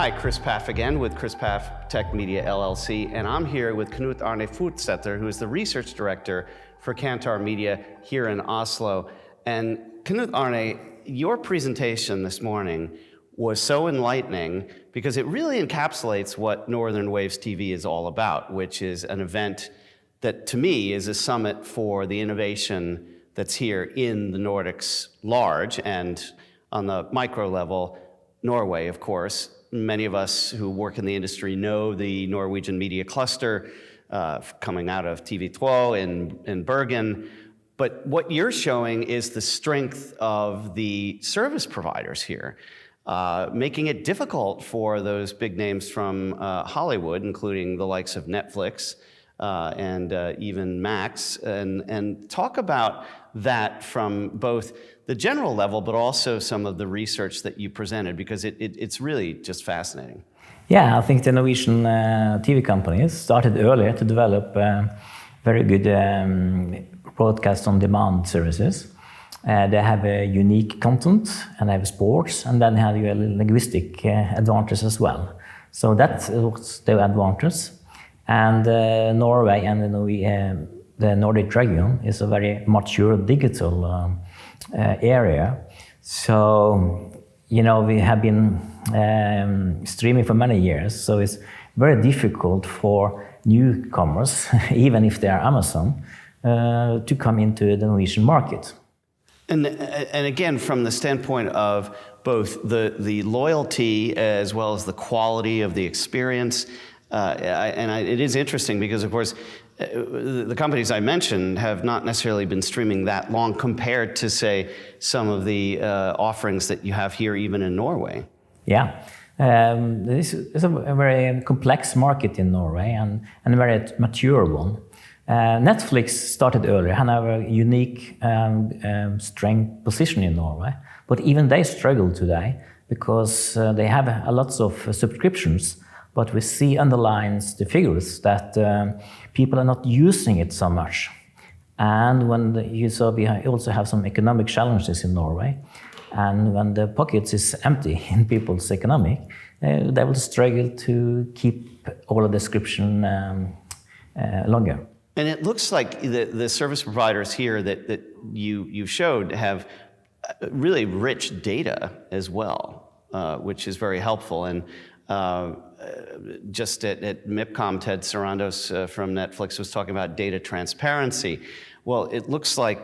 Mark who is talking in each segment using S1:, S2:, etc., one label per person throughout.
S1: Hi, Chris Paff again with Chris Paff Tech Media LLC, and I'm here with Knut Arne Futsæter, who is the research director for Kantar Media here in Oslo. And Knut Arne, your presentation this morning was so enlightening because it really encapsulates what Northern Waves TV is all about, which is an event that to me is a summit for the innovation that's here in the Nordics large and on the micro level, Norway, of course. Many of us who work in the industry know the Norwegian media cluster coming out of TV2 in Bergen. But what you're showing is the strength of the service providers here, making it difficult for those big names from Hollywood, including the likes of Netflix and even Max, and talk about that from both the general level, but also some of the research that you presented, because it's really just fascinating.
S2: Yeah, I think the Norwegian TV companies started earlier to develop very good broadcast-on-demand services. They have a unique content, and they have sports, and then they have a linguistic advantage as well. So that's the advantage. And Norway and the Nordic region is a very mature digital area. So, you know, we have been streaming for many years, so it's very difficult for newcomers, even if they are Amazon, to come into the Norwegian market.
S1: And again, from the standpoint of both the loyalty as well as the quality of the experience, it is interesting because, of course, the companies I mentioned have not necessarily been streaming that long compared to, say, some of the offerings that you have here, even in Norway.
S2: Yeah, this is a very complex market in Norway and a very mature one. Netflix started earlier and have a unique strength position in Norway, but even they struggle today because they have a lot of subscriptions. But we see underlines the figures that people are not using it so much. And when you saw, we also have some economic challenges in Norway. And when the pockets is empty in people's economy, they will struggle to keep all the subscription longer.
S1: And it looks like the service providers here that you showed have really rich data as well, which is very helpful. And just at MIPCOM, Ted Sarandos from Netflix was talking about data transparency. Well, it looks like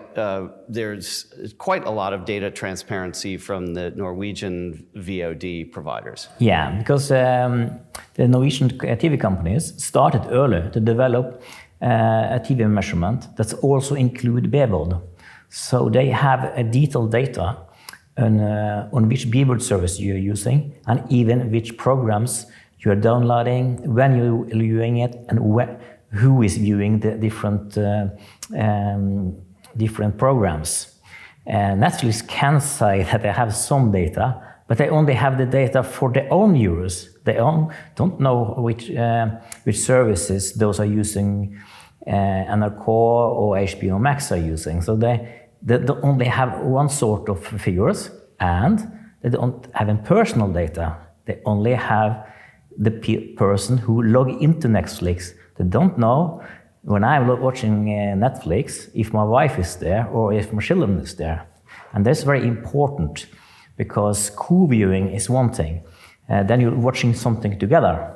S1: there's quite a lot of data transparency from the Norwegian VOD providers.
S2: Yeah, because the Norwegian TV companies started earlier to develop a TV measurement that also include BVOD. So they have a detailed data on which BVOD service you're using, and even which programs you're downloading, when you're viewing it, and who is viewing the different programs. Netflix can say that they have some data, but they only have the data for their own viewers. They don't know which services those are using, NRK or HBO Max are using. So they only have one sort of figures, and they don't have any personal data. They only have the person who log into Netflix. They don't know when I'm watching Netflix if my wife is there or if my children is there. And that's very important because co-viewing is one thing. Then you're watching something together.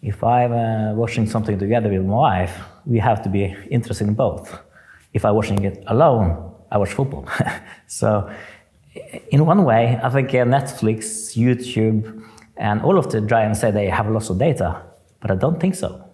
S2: If I'm watching something together with my wife, we have to be interested in both. If I'm watching it alone, I watch football. So in one way, I think Netflix, YouTube, and all of the giants say they have lots of data, but I don't think so.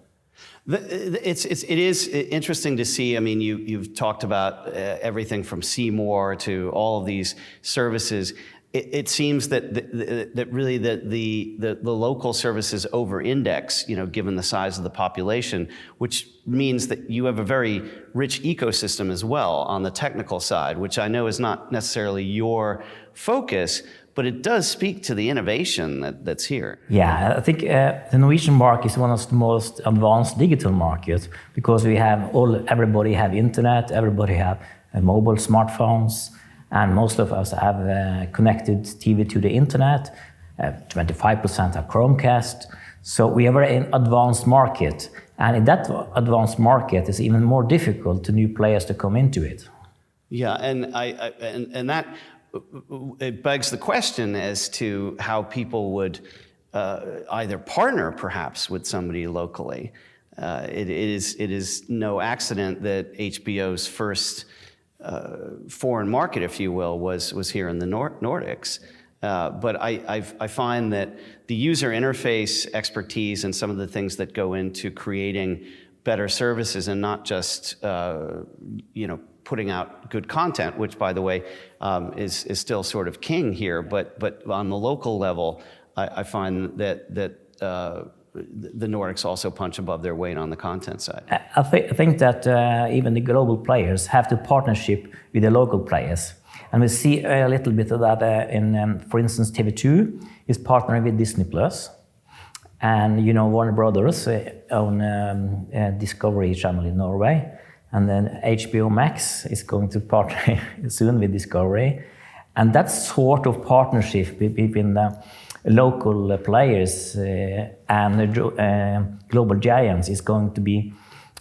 S1: It is interesting to see. I mean, you've talked about everything from Seymour to all of these services. It seems that really the local services over-index, you know, given the size of the population, which means that you have a very rich ecosystem as well on the technical side, which I know is not necessarily your focus, but it does speak to the innovation that's here.
S2: Yeah, I think the Norwegian market is one of the most advanced digital markets because everybody have internet, everybody have mobile smartphones, and most of us have connected TV to the internet. 25% are Chromecast. So we are in advanced market, and in that advanced market, it's even more difficult to new players to come into it.
S1: Yeah, and that it begs the question as to how people would either partner perhaps with somebody locally. It is no accident that HBO's first foreign market, if you will, was here in the Nordics. But I find that the user interface expertise and some of the things that go into creating better services and not just putting out good content, which by the way is still sort of king here, but on the local level, I find that the Nordics also punch above their weight on the content side.
S2: I think that even the global players have to partnership with the local players. And we see a little bit of that in, for instance, TV2 is partnering with Disney+. And, Warner Brothers own Discovery Channel in Norway. And then HBO Max is going to partner soon with Discovery. And that sort of partnership between the local players and the global giants is going to be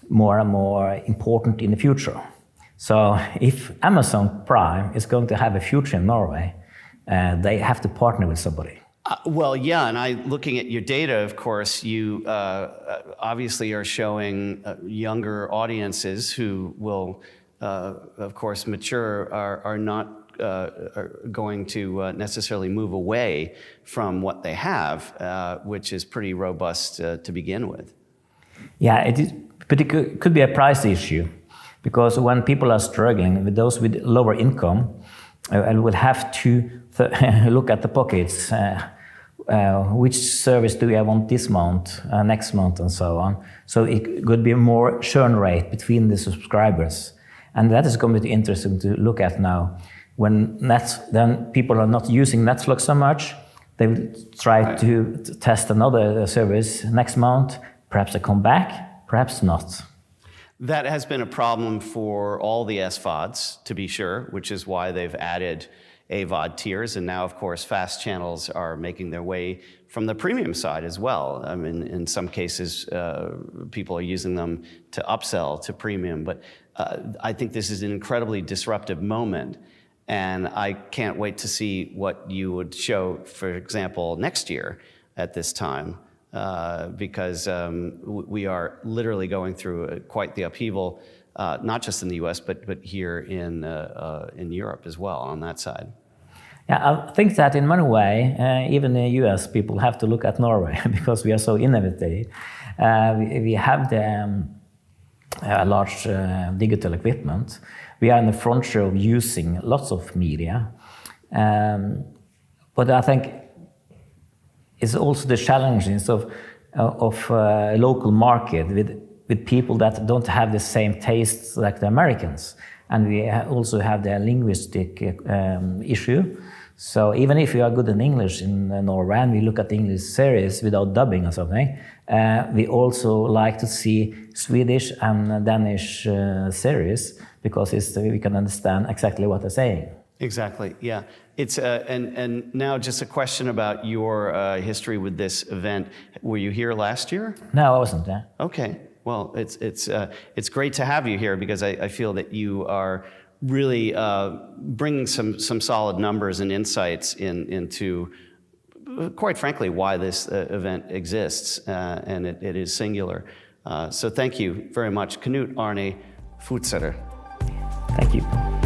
S2: more and more important in the future. So if Amazon Prime is going to have a future in Norway, they have to partner with somebody.
S1: Well, yeah, and looking at your data, of course, you obviously are showing younger audiences who will, of course, mature, are not are going to necessarily move away from what they have, which is pretty robust to begin with.
S2: Yeah, it is, but it could be a price issue, because when people are struggling, with those with lower income, and will have to look at the pockets. Which service do I want this month, next month, and so on. So it could be more churn rate between the subscribers, and that is going to be interesting to look at now. When then people are not using Netflix so much, they will try to test another service next month. Perhaps they come back, perhaps not.
S1: That has been a problem for all the SVODs, to be sure, which is why they've added AVOD tiers, and now, of course, fast channels are making their way from the premium side as well. I mean, in some cases, people are using them to upsell to premium, but I think this is an incredibly disruptive moment, and I can't wait to see what you would show, for example, next year at this time, because we are literally going through quite the upheaval, not just in the US, but here in Europe as well on that side.
S2: Yeah, I think that in many ways, even the US people have to look at Norway because we are so innovative. We have the large digital equipment. We are in the front row of using lots of media. But I think it's also the challenges of local market with people that don't have the same tastes like the Americans. And we also have the linguistic issue. So even if you are good in English in Norway and we look at English series without dubbing or something, we also like to see Swedish and Danish series because we can understand exactly what they're saying.
S1: Exactly, yeah. It's and now just a question about your history with this event. Were you here last year?
S2: No, I wasn't there.
S1: Okay. Well, it's great to have you here because I feel that you are really bringing some solid numbers and insights into, quite frankly, why this event exists, and it is singular. So thank you very much, Knut, Arne, Futsæter.
S2: Thank you.